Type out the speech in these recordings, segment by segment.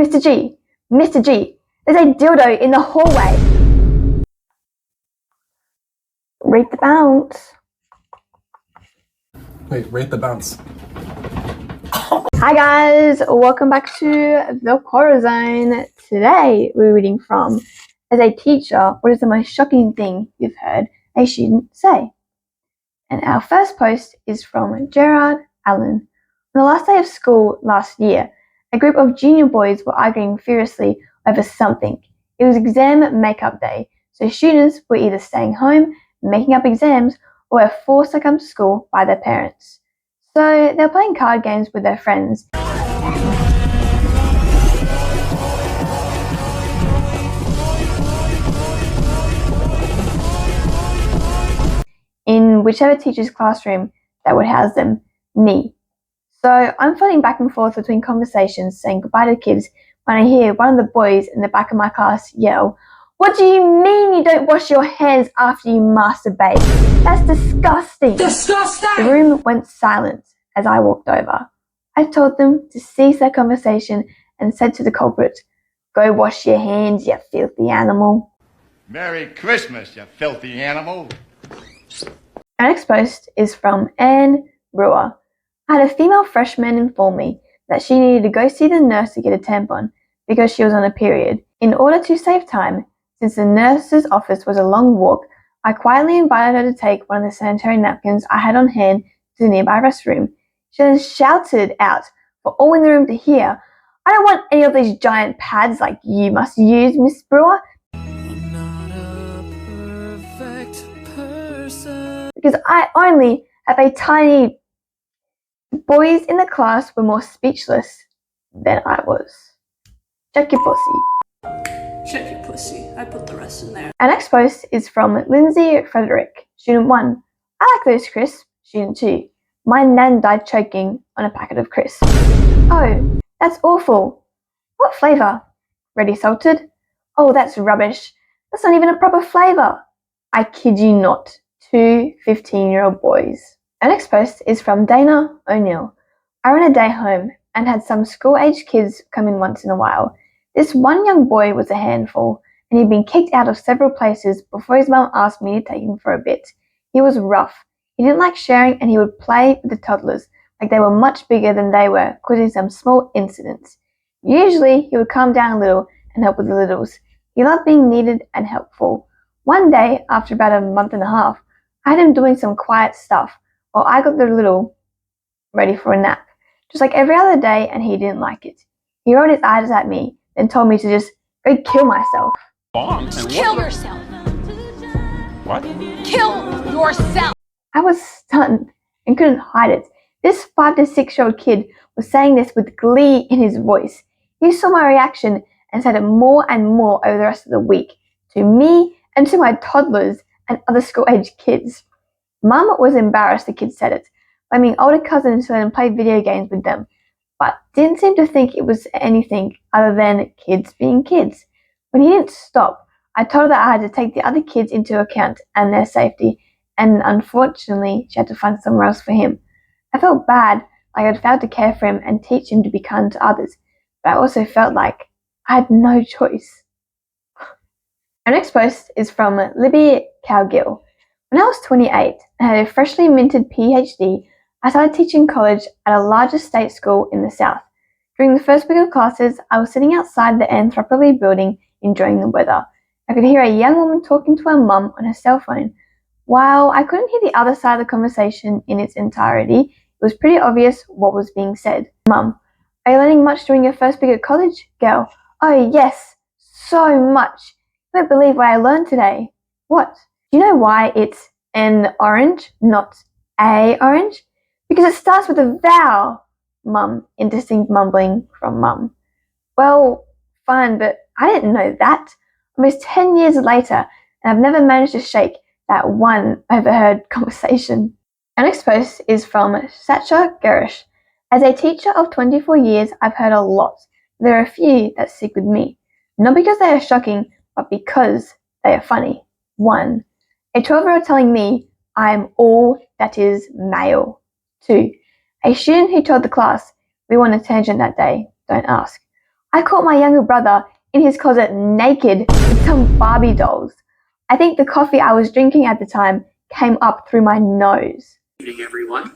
Mr. G, Mr. G, there's a dildo in the hallway. Rate the bounce. Wait, rate the bounce. Hi guys, welcome back to the Quora Zone. Today we're reading from, as a teacher, what is the most shocking thing you've heard a student say? And our first post is from Gerard Allen. On the last day of school last year, a group of junior boys were arguing furiously over something. It was exam makeup day, so students were either staying home, making up exams, or were forced to come to school by their parents. So they were playing card games with their friends. In whichever teacher's classroom that would house them, me. So I'm floating back and forth between conversations saying goodbye to the kids when I hear one of the boys in the back of my class yell, "What do you mean you don't wash your hands after you masturbate? That's disgusting!" Disgusting! The room went silent as I walked over. I told them to cease their conversation and said to the culprit, "Go wash your hands, you filthy animal." Merry Christmas, you filthy animal. Our next post is from Anne Brewer. I had a female freshman inform me that she needed to go see the nurse to get a tampon because she was on a period. In order to save time, since the nurse's office was a long walk, I quietly invited her to take one of the sanitary napkins I had on hand to the nearby restroom. She then shouted out for all in the room to hear, "I don't want any of these giant pads like you must use, Miss Brewer." I'm not a perfect person. Because I only have a tiny... Boys in the class were more speechless than I was. Check your pussy. Check your pussy. I put the rest in there. Our next post is from Lindsay Frederick, Student 1. I like those crisps. Student 2. My nan died choking on a packet of crisps. Oh, that's awful. What flavour? Ready salted? Oh, that's rubbish. That's not even a proper flavour. I kid you not. 2 15-year-old boys. Our next post is from Dana O'Neill. I ran a day home and had some school-aged kids come in once in a while. This one young boy was a handful, and he'd been kicked out of several places before his mum asked me to take him for a bit. He was rough. He didn't like sharing, and he would play with the toddlers like they were much bigger than they were, causing some small incidents. Usually, he would calm down a little and help with the littles. He loved being needed and helpful. One day, after about a month and a half, I had him doing some quiet stuff while I got the little ready for a nap, just like every other day, and he didn't like it. He rolled his eyes at me, then told me to just go kill myself. Just kill yourself. What? Kill yourself. I was stunned and couldn't hide it. This 5 to 6-year-old kid was saying this with glee in his voice. He saw my reaction and said it more and more over the rest of the week, to me and to my toddlers and other school-aged kids. Mum was embarrassed the kid said it, blaming older cousins to let him play video games with them, but didn't seem to think it was anything other than kids being kids. When he didn't stop, I told her that I had to take the other kids into account and their safety, and unfortunately she had to find somewhere else for him. I felt bad, like I'd failed to care for him and teach him to be kind to others, but I also felt like I had no choice. Our next post is from Libby Cowgill. When I was 28 and had a freshly minted PhD, I started teaching college at a larger state school in the south. During the first week of classes, I was sitting outside the Anthropology building enjoying the weather. I could hear a young woman talking to her mum on her cell phone. While I couldn't hear the other side of the conversation in its entirety, it was pretty obvious what was being said. Mum, are you learning much during your first week at college? Girl, oh yes, so much. You won't believe what I learned today. What? Do you know why it's an orange, not a orange? Because it starts with a vowel. Mum, indistinct mumbling from Mum. Well, fine, but I didn't know that. Almost 10 years later, and I've never managed to shake that one overheard conversation. Our next post is from Sacha Gerish. As a teacher of 24 years, I've heard a lot. There are a few that stick with me. Not because they are shocking, but because they are funny. 1. A 12-year-old telling me I'm all that is male. 2. A student who told the class, we were on a tangent that day, don't ask. I caught my younger brother in his closet naked with some Barbie dolls. I think the coffee I was drinking at the time came up through my nose. Good evening, everyone.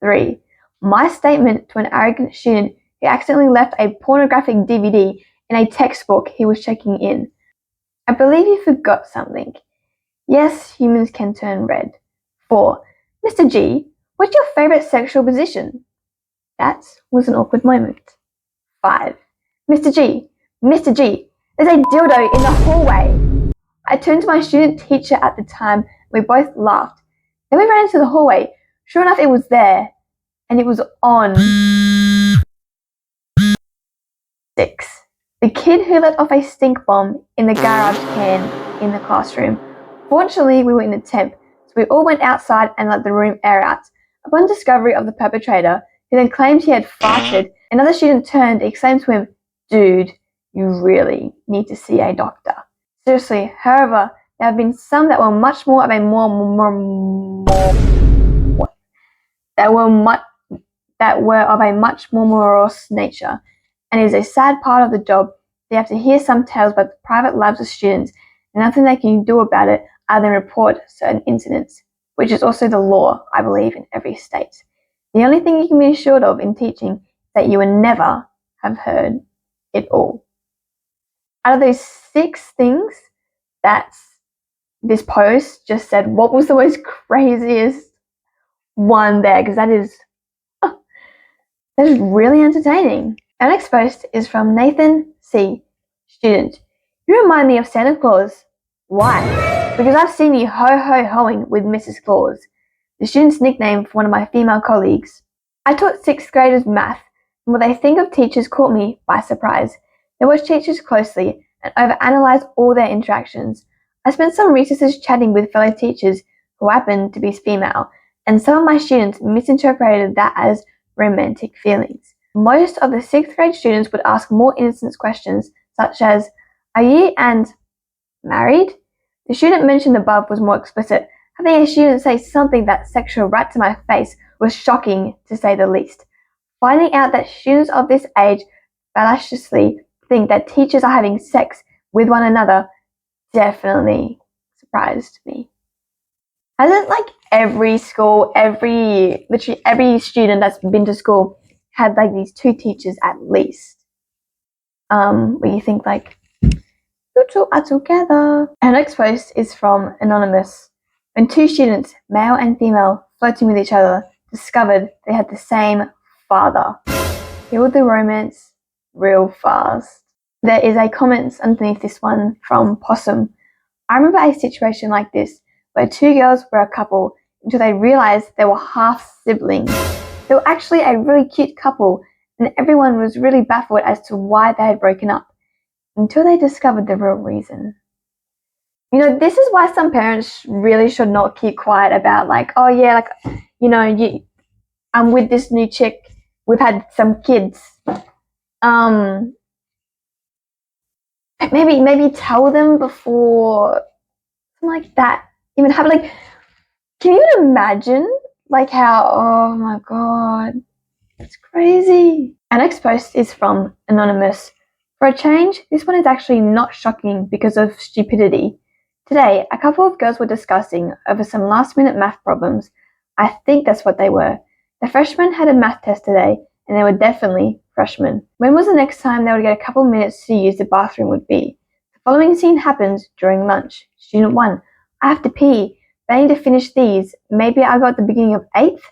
3. My statement to an arrogant student who accidentally left a pornographic DVD in a textbook he was checking in. I believe you forgot something. Yes, humans can turn red. 4. Mr. G, what's your favorite sexual position? That was an awkward moment. 5. Mr. G, there's a dildo in the hallway. I turned to my student teacher at the time. We both laughed. Then we ran into the hallway. Sure enough, it was there. And it was on. 6. The kid who let off a stink bomb in the garage can in the classroom. Fortunately, we were in a temp, so we all went outside and let the room air out. Upon discovery of the perpetrator, who then claimed he had farted, another student turned and exclaimed to him, "Dude, you really need to see a doctor." Seriously, however, there have been some that were much more of a that were of a much more morose nature, and it is a sad part of the job. They have to hear some tales about the private lives of students, and nothing they can do about it other than report certain incidents, which is also the law, I believe, in every state. The only thing you can be assured of in teaching is that you will never have heard it all. Out of those 6 things that this post just said, what was the most craziest one there? Because that is really entertaining. Our next post is from Nathan C. Student. You remind me of Santa Claus. Why? Because I've seen you ho-ho-hoing with Mrs. Claus, the student's nickname for one of my female colleagues. I taught 6th graders math, and what they think of teachers caught me by surprise. They watch teachers closely and overanalyze all their interactions. I spent some recesses chatting with fellow teachers who happened to be female, and some of my students misinterpreted that as romantic feelings. Most of the 6th grade students would ask more innocent questions, such as, "Are you and married?" The student mentioned above was more explicit. Having a student say something that sexual right to my face was shocking, to say the least. Finding out that students of this age fallaciously think that teachers are having sex with one another definitely surprised me. Hasn't every school, literally every student that's been to school had these 2 teachers at least? Where you think you two are together. Our next post is from Anonymous. When 2 students, male and female, flirting with each other, discovered they had the same father. Killed the romance real fast. There is a comment underneath this one from Possum. I remember a situation like this where 2 girls were a couple until they realized they were half siblings. They were actually a really cute couple, and everyone was really baffled as to why they had broken up, until they discovered the real reason. This is why some parents really should not keep quiet about I'm with this new chick, we've had some kids. Maybe tell them before something like that even happen. Can you imagine how, oh my god, it's crazy. Our next post is from Anonymous. For a change, this one is actually not shocking because of stupidity. Today, a couple of girls were discussing over some last-minute math problems. I think that's what they were. The freshmen had a math test today, and they were definitely freshmen. When was the next time they would get a couple minutes to use the bathroom would be? The following scene happens during lunch. Student 1. I have to pee. But I need to finish these. Maybe I got the beginning of 8th.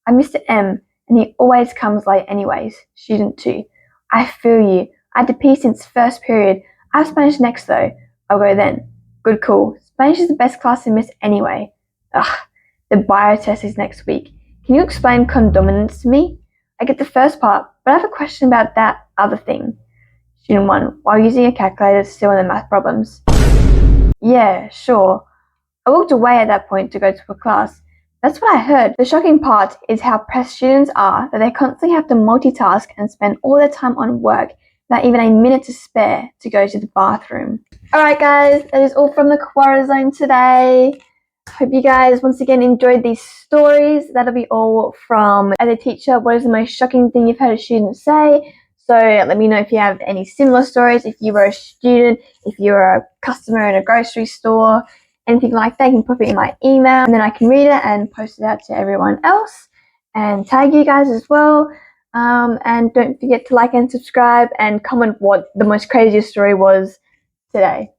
I'm Mr. M, and he always comes late anyways. Student 2. I feel you. I had to pee since first period. I have Spanish next though. I'll go then. Good call. Spanish is the best class in Miss anyway. Ugh, the bio test is next week. Can you explain condominance to me? I get the first part, but I have a question about that other thing. Student 1. While using a calculator to still in the math problems. Yeah, sure. I walked away at that point to go to a class. That's what I heard. The shocking part is how pressed students are that they constantly have to multitask and spend all their time on work without even a minute to spare to go to the bathroom. Alright guys, that is all from the Quora Zone today. Hope you guys once again enjoyed these stories. That'll be all from, as a teacher, what is the most shocking thing you've heard a student say? So let me know if you have any similar stories, if you were a student, if you were a customer in a grocery store, anything like that. You can put it in my email and then I can read it and post it out to everyone else and tag you guys as well. And don't forget to like and subscribe and comment what the most craziest story was today.